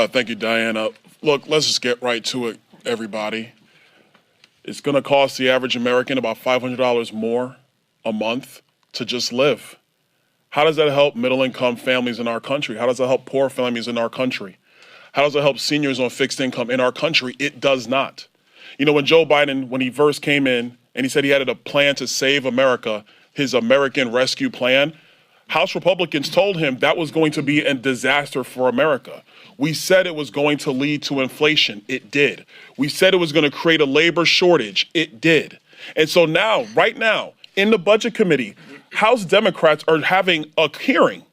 Thank you, Diana. Look, let's just get right to it, everybody. It's going to cost the average American about $500 more a month to just live. How does that help middle-income families in our country? How does that help poor families in our country? How does it help seniors on fixed income in our country? It does not. You know, when Joe Biden, when he first came in and he said he had a plan to save America, his American Rescue Plan, House Republicans told him that was going to be a disaster for America. We said it was going to lead to inflation. It did. We said it was going to create a labor shortage. It did. And so now, right now, in the Budget Committee, House Democrats are having a hearing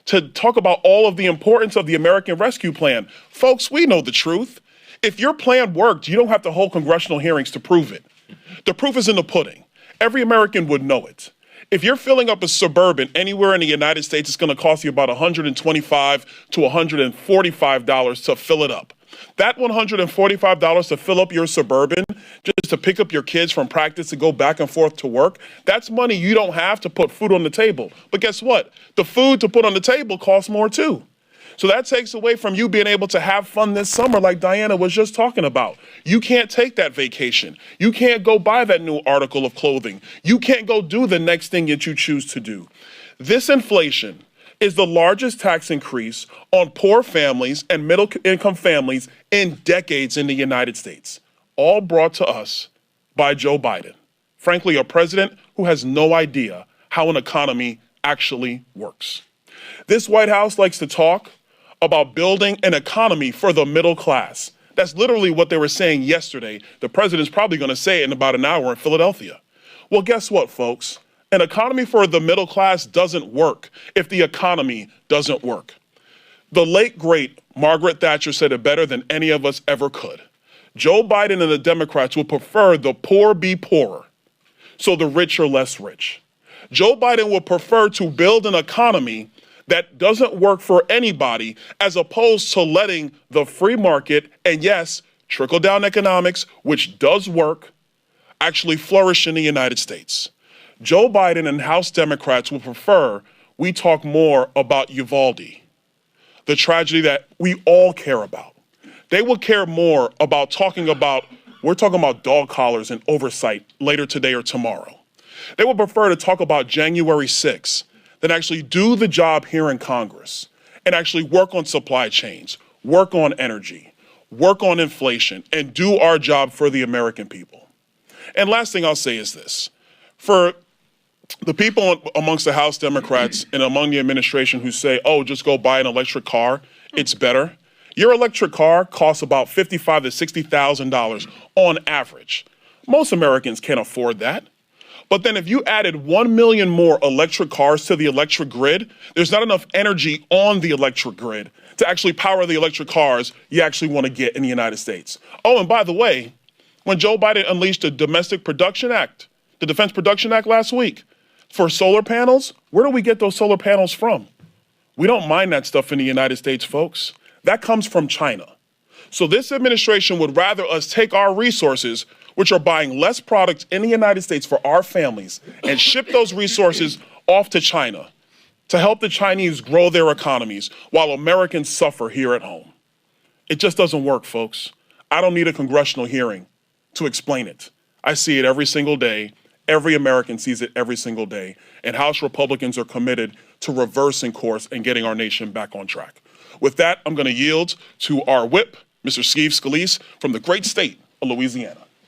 to talk about all of the importance of the American Rescue Plan. Folks, we know the truth. If your plan worked, you don't have to hold congressional hearings to prove it. The proof is in the pudding. Every American would know it. If you're filling up a Suburban anywhere in the United States, it's going to cost you about $125 to $145 to fill it up. That $145 to fill up your Suburban, just to pick up your kids from practice to go back and forth to work, that's money you don't have to put food on the table. But guess what? The food to put on the table costs more too. So that takes away from you being able to have fun this summer like Diana was just talking about. You can't take that vacation. You can't go buy that new article of clothing. You can't go do the next thing that you choose to do. This inflation is the largest tax increase on poor families and middle-income families in decades in the United States, all brought to us by Joe Biden. Frankly, a president who has no idea how an economy actually works. This White House likes to talk about building an economy for the middle class. That's literally what they were saying yesterday. The president's probably going to say it in about an hour in Philadelphia. Well, guess what, folks? An economy for the middle class doesn't work if the economy doesn't work. The late, great Margaret Thatcher said it better than any of us ever could. Joe Biden and the Democrats would prefer the poor be poorer, so the rich are less rich. Joe Biden would prefer to build an economy that doesn't work for anybody, as opposed to letting the free market and, yes, trickle-down economics, which does work, actually flourish in the United States. Joe Biden and House Democrats would prefer we talk more about Uvalde, the tragedy that we all care about. They would care more about we're talking about dog collars and oversight later today or tomorrow. They would prefer to talk about January 6th than actually do the job here in Congress and actually work on supply chains, work on energy, work on inflation, and do our job for the American people. And last thing I'll say is this. For the people amongst the House Democrats and among the administration who say, oh, just go buy an electric car, it's better. Your electric car costs about $55,000 to $60,000 on average. Most Americans can't afford that. But then if you added 1 million more electric cars to the electric grid, there's not enough energy on the electric grid to actually power the electric cars you actually want to get in the United States. Oh, and by the way, when Joe Biden unleashed the Domestic Production Act, the Defense Production Act last week, for solar panels, where do we get those solar panels from? We don't mine that stuff in the United States, folks. That comes from China. So this administration would rather us take our resources, which are buying less products in the United States for our families, and ship those resources off to China to help the Chinese grow their economies while Americans suffer here at home. It just doesn't work, folks. I don't need a congressional hearing to explain it. I see it every single day. Every American sees it every single day. And House Republicans are committed to reversing course and getting our nation back on track. With that, I'm going to yield to our whip, Mr. Steve Scalise, from the great state of Louisiana.